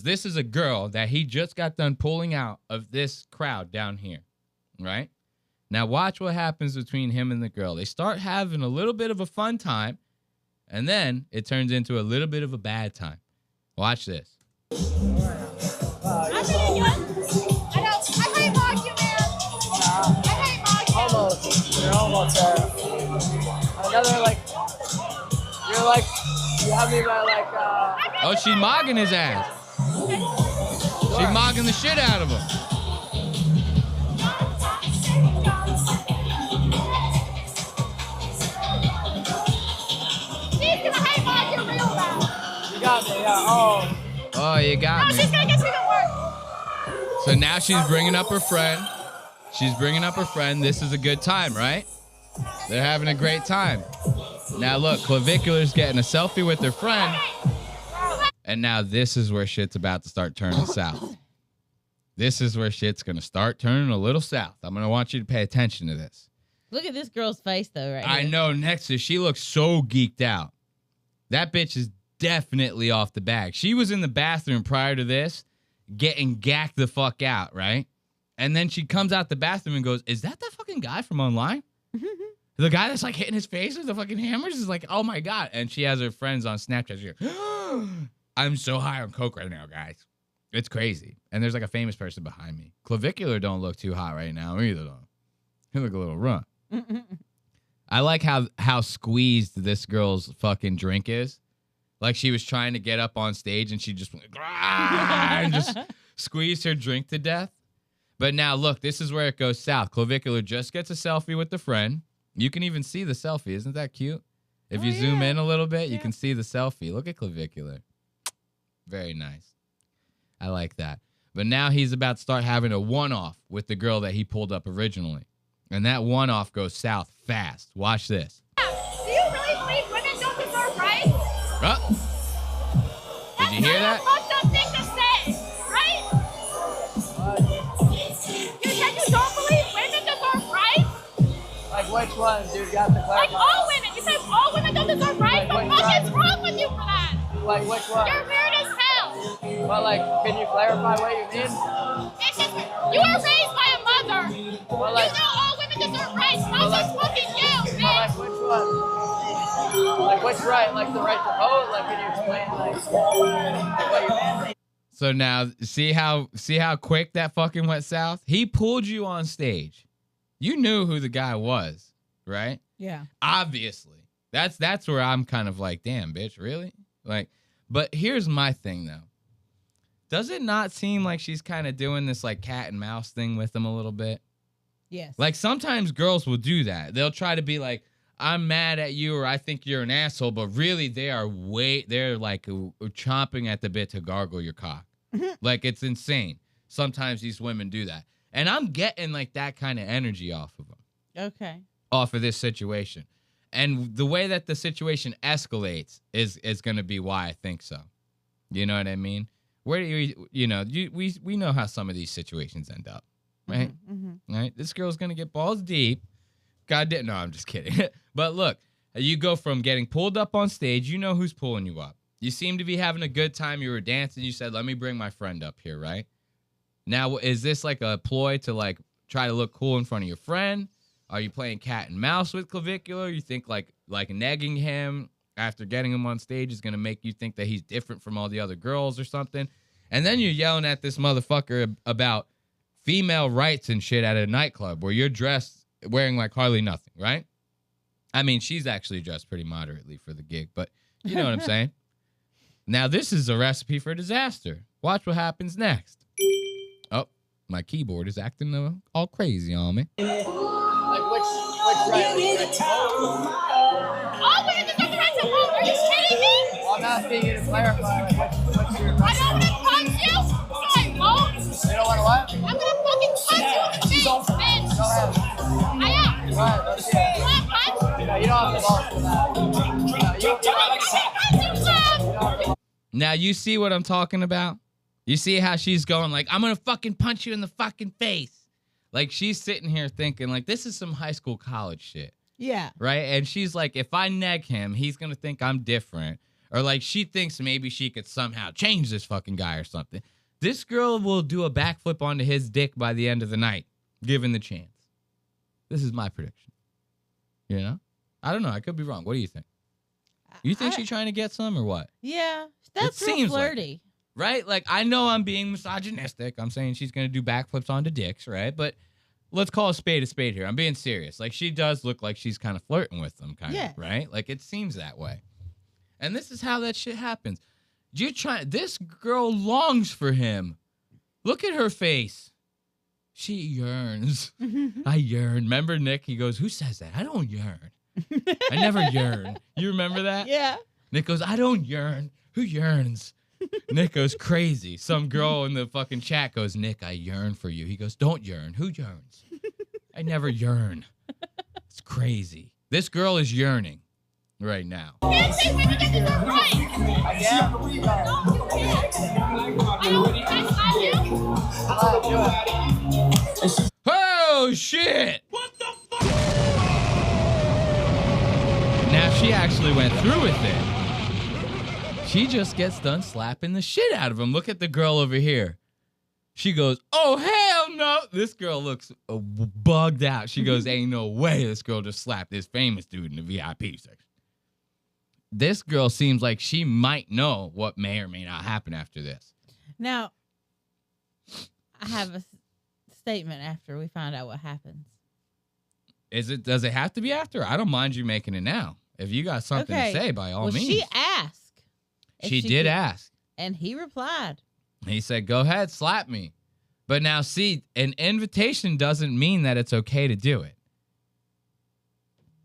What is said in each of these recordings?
This is a girl that he just got done pulling out of this crowd down here, right? Now watch what happens between him and the girl. They start having a little bit of a fun time, and then it turns into a little bit of a bad time. Watch this. I hate Mark, you man. I hate Mark. Almost. You're almost there. Another, like, you're like, you have me by, like, Oh, she mogging his ass. She mogging the shit out of him. She's gonna hate Mark, you're real bad. you got me, yeah. Oh, you got No, me. she's gonna get you to work. So now she's bringing up her friend. She's bringing up her friend. This is a good time, right? They're having a great time. Now look, Clavicular's getting a selfie with her friend. And now this is where shit's about to start turning south. This is where shit's going to start turning a little south. I'm going to want you to pay attention to this. Look at this girl's face, though, right I here. know, next to she looks so geeked out. That bitch is definitely off the bag. She was in the bathroom prior to this getting gacked the fuck out, right? And then she comes out the bathroom and goes, is that fucking guy from online? The guy that's like hitting his face with the fucking hammers is like, oh my God. And she has her friends on Snapchat. She's like, I'm so high on coke right now, guys. It's crazy. And there's like a famous person behind me. Clavicular don't look too hot right now either, though. He look a little rough. I like how squeezed this girl's fucking drink is. Like she was trying to get up on stage and she just went, and just squeezed her drink to death. But now look, this is where it goes south. Clavicular just gets a selfie with the friend. You can even see the selfie. Isn't that cute? If you zoom in a little bit, you can see the selfie. Look at Clavicular. Very nice. I like that. But now he's about to start having a one-off with the girl that he pulled up originally. And that one-off goes south fast. Watch this. Do you really believe women don't deserve rights? Did you hear that? That's a fucked up thing to say, right? You said you don't believe women deserve rights? Like, which one, dude? Got the Like clarify. all women. You said all women don't deserve rights? Like, The fuck right. is wrong with you for that? Like, which one? You're weird as hell. Well, like, can you clarify what you mean? It's just, you were raised by a mother. Well, You like, know all women deserve rights. Not just fucking you, well, bitch. like, which one? Like, which right? Like, the right to vote? Like, can you explain, like what you mean? So now, see how quick that fucking went south? He pulled you on stage. You knew who the guy was, right? Yeah. Obviously. That's where I'm kind of like, damn, bitch, really? Like, but here's my thing, though. Does it not seem like she's kind of doing this, like, cat and mouse thing with him a little bit? Yes. Like, sometimes girls will do that. They'll try to be like, I'm mad at you or I think you're an asshole, but really they're like chomping at the bit to gargle your cock. Like, it's insane. Sometimes these women do that. And I'm getting, like, that kind of energy off of them. Okay. Off of this situation. And the way that the situation escalates is going to be why I think so. You know what I mean? Where do we know how some of these situations end up, right? Mm-hmm. Right? This girl's going to get balls deep. No, I'm just kidding. But look, you go from getting pulled up on stage. You know who's pulling you up. You seem to be having a good time. You were dancing. You said, let me bring my friend up here, right? Now, is this like a ploy to like try to look cool in front of your friend? Are you playing cat and mouse with Clavicular? You think like negging him after getting him on stage is going to make you think that he's different from all the other girls or something? And then you're yelling at this motherfucker about female rights and shit at a nightclub where you're dressed wearing like hardly nothing, right? I mean, she's actually dressed pretty moderately for the gig, but you know what I'm saying? Now, this is a recipe for disaster. Watch what happens next. Oh, my keyboard is acting all crazy on me. Like, which right? All women deserve the right to vote. Are you kidding me? Well, I'm asking you to clarify, like, what's your I don't want to punch you, so I won't. You don't want to what? I'm gonna fucking punch you in the face, bitch. Go ahead. I am. Go ahead, let's see it. You want to punch? No, you don't have the balls for that. No, you don't have the balls. Now, you see what I'm talking about? You see how she's going like, I'm going to fucking punch you in the fucking face. Like, she's sitting here thinking, like, this is some high school college shit. Yeah. Right? And she's like, if I neg him, he's going to think I'm different. Or like she thinks maybe she could somehow change this fucking guy or something. This girl will do a backflip onto his dick by the end of the night, given the chance. This is my prediction. You know? I don't know. I could be wrong. What do you think? You think she's trying to get some or what? Yeah, that's It real seems like flirty. Right? Like, I know I'm being misogynistic. I'm saying she's going to do backflips onto dicks, right? But let's call a spade here. I'm being serious. Like, she does look like she's kind of flirting with them, kind of, right? Like, it seems that way. And this is how that shit happens. This girl longs for him. Look at her face. She yearns. I yearn. Remember Nick? He goes, who says that? I don't yearn. I never yearn. You remember that? Yeah. Nick goes, I don't yearn. Who yearns? Nick goes crazy. Some girl in the fucking chat goes, Nick, I yearn for you. He goes, don't yearn. Who yearns? I never yearn. It's crazy. This girl is yearning right now. Nancy, when you get this up right. Yeah. No, you can't. I don't think I do it. Oh, shit. What the fuck? Now she actually went through with it. She just gets done slapping the shit out of him. Look at the girl over here. She goes, oh, hell no. This girl looks bugged out. She goes, ain't no way this girl just slapped this famous dude in the VIP section. This girl seems like she might know what may or may not happen after this. Now, I have a statement after we find out what happens. Does it have to be after? I don't mind you making it now. If you got something to say, by all means. She asked. She did ask. And he replied. He said, go ahead, slap me. But now, see, an invitation doesn't mean that it's okay to do it.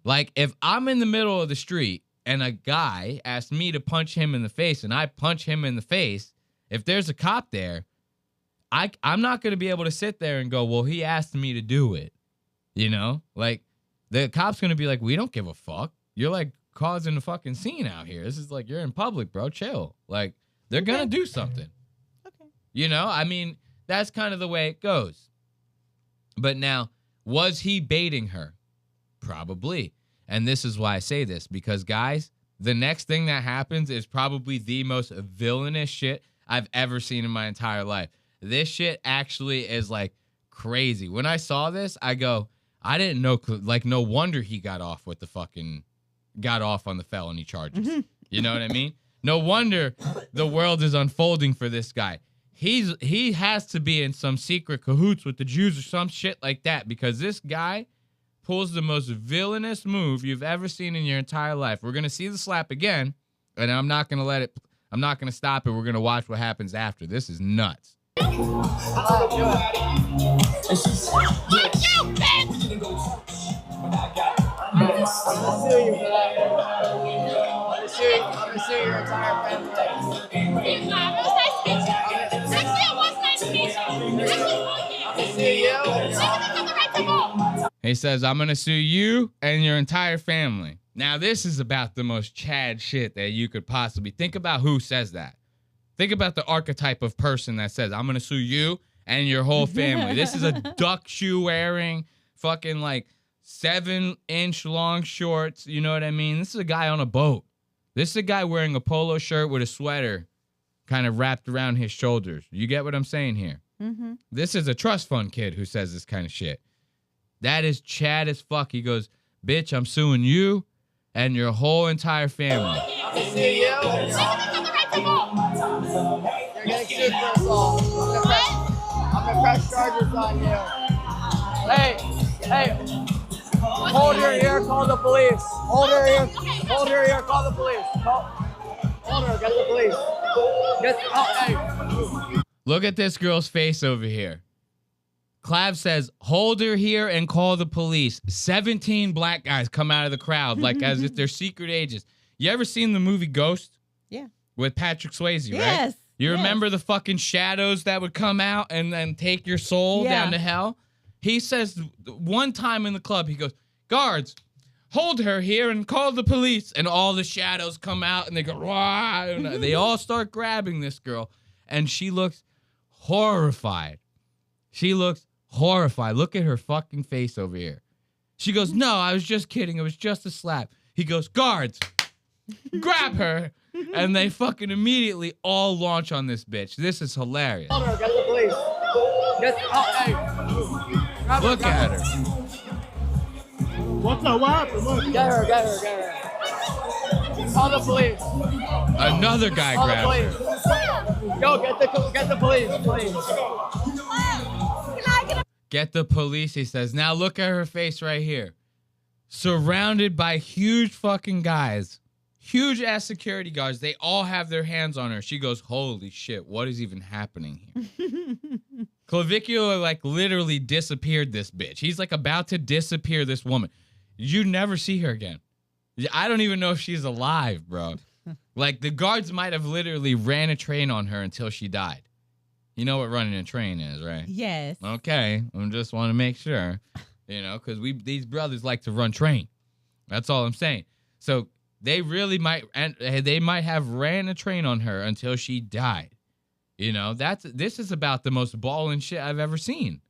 Like, if I'm in the middle of the street and a guy asked me to punch him in the face and I punch him in the face, if there's a cop there, I'm not going to be able to sit there and go, well, he asked me to do it. You know? Like, the cop's going to be like, we don't give a fuck. You're, like, causing a fucking scene out here. This is like, you're in public, bro. Chill. Like, they're going to do something. Okay. You know? I mean, that's kind of the way it goes. But now, was he baiting her? Probably. And this is why I say this. Because, guys, the next thing that happens is probably the most villainous shit I've ever seen in my entire life. This shit actually is, like, crazy. When I saw this, I go, I didn't know, like, no wonder he got off on the felony charges. You know what I mean? No wonder the world is unfolding for this guy. He has to be in some secret cahoots with the Jews or some shit like that, because this guy pulls the most villainous move you've ever seen in your entire life. We're going to see the slap again, and I'm not going to stop it. We're going to watch what happens after. This is nuts. Fuck you, bitch! I'm gonna sue you for that. I'm gonna sue your entire family. It was nice to meet you. Actually, it was nice to meet you. Actually, I'm gonna sue you. citizens have the right to vote. He says, I'm going to sue you and your entire family. Now, this is about the most Chad shit that you could possibly think about. Who says that? Think about the archetype of person that says, I'm going to sue you and your whole family. This is a duck shoe wearing, fucking like 7-inch long shorts. You know what I mean? This is a guy on a boat. This is a guy wearing a polo shirt with a sweater kind of wrapped around his shoulders. You get what I'm saying here? Mm-hmm. This is a trust fund kid who says this kind of shit. That is Chad as fuck. He goes, bitch, I'm suing you and your whole entire family. I'm gonna sue you. Citizens have the right to vote. You're getting sued for assault. I'm gonna press charges on you. Hey, hold your ear, call the police. Hold her ear, call the police. Hold her, get the police. Hey. Look at this girl's face over here. Clav says, hold her here and call the police. 17 black guys come out of the crowd like as if they're secret agents. You ever seen the movie Ghost? Yeah. With Patrick Swayze, right? Yes. You remember the fucking shadows that would come out and then take your soul down to hell? He says one time in the club, he goes, guards, hold her here and call the police. And all the shadows come out and they go, wah, and they all start grabbing this girl. And she looks horrified. She looks horrified. Look at her fucking face over here. She goes, no, I was just kidding. It was just a slap. He goes, guards, grab her, and they fucking immediately all launch on this bitch. This is hilarious. Hold her, get the police. Hey. Grab Look grab at her. What's up? What happened? What? Get her. Call the police. Another guy Call the grabs her. police. Yo, get the police, please. Can I get a Get the police, he says. Now look at her face right here. Surrounded by huge fucking guys. Huge ass security guards. They all have their hands on her. She goes, holy shit, what is even happening here? Clavicular like literally disappeared this bitch. He's like about to disappear this woman. You never see her again. I don't even know if she's alive, bro. Like the guards might have literally ran a train on her until she died. You know what running a train is, right? Yes. Okay, I just want to make sure, because these brothers like to run train. That's all I'm saying. So they really might, and they might have ran a train on her until she died. This is about the most ballin' shit I've ever seen.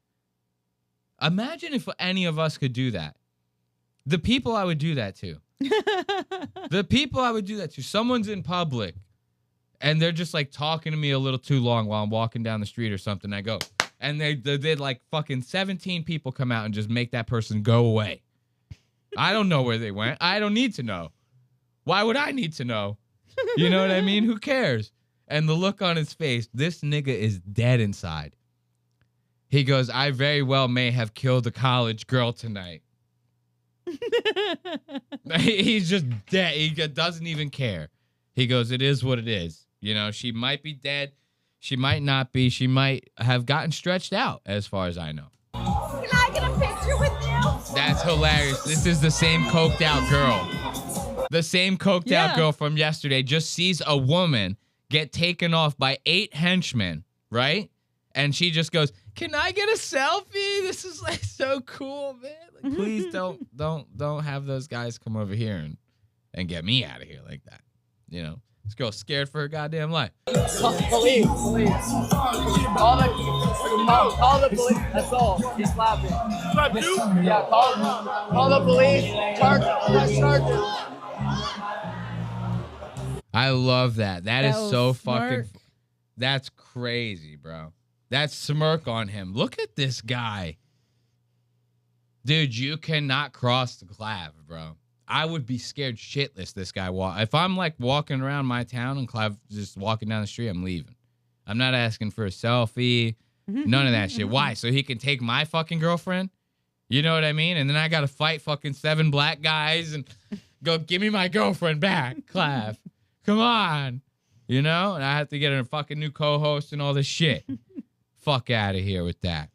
Imagine if any of us could do that. The people I would do that to. The people I would do that to. Someone's in public. And they're just like talking to me a little too long while I'm walking down the street or something. I go, and they did like fucking 17 people come out and just make that person go away. I don't know where they went. I don't need to know. Why would I need to know? You know what I mean? Who cares? And the look on his face, this nigga is dead inside. He goes, I very well may have killed a college girl tonight. He's just dead. He doesn't even care. He goes, it is what it is. She might be dead. She might not be. She might have gotten stretched out, as far as I know. Can I get a picture with you? That's hilarious. This is the same coked out girl. The same coked out girl from yesterday just sees a woman get taken off by 8 henchmen, right? And she just goes, can I get a selfie? This is like so cool, man. Like, please don't have those guys come over here and get me out of here like that. This girl's scared for her goddamn life. Police. Call the police. That's all. He's laughing. Yeah, call the police. Charges. I love that. That is so smirk. fucking. That's crazy, bro. That smirk on him. Look at this guy. Dude, you cannot cross the Clav, bro. I would be scared shitless this guy if I'm like walking around my town and Clav just walking down the street, I'm leaving. I'm not asking for a selfie. None of that shit. Why? So he can take my fucking girlfriend? You know what I mean? And then I got to fight fucking 7 black guys and go, give me my girlfriend back, Clav. Come on. And I have to get a fucking new co-host and all this shit. Fuck out of here with that.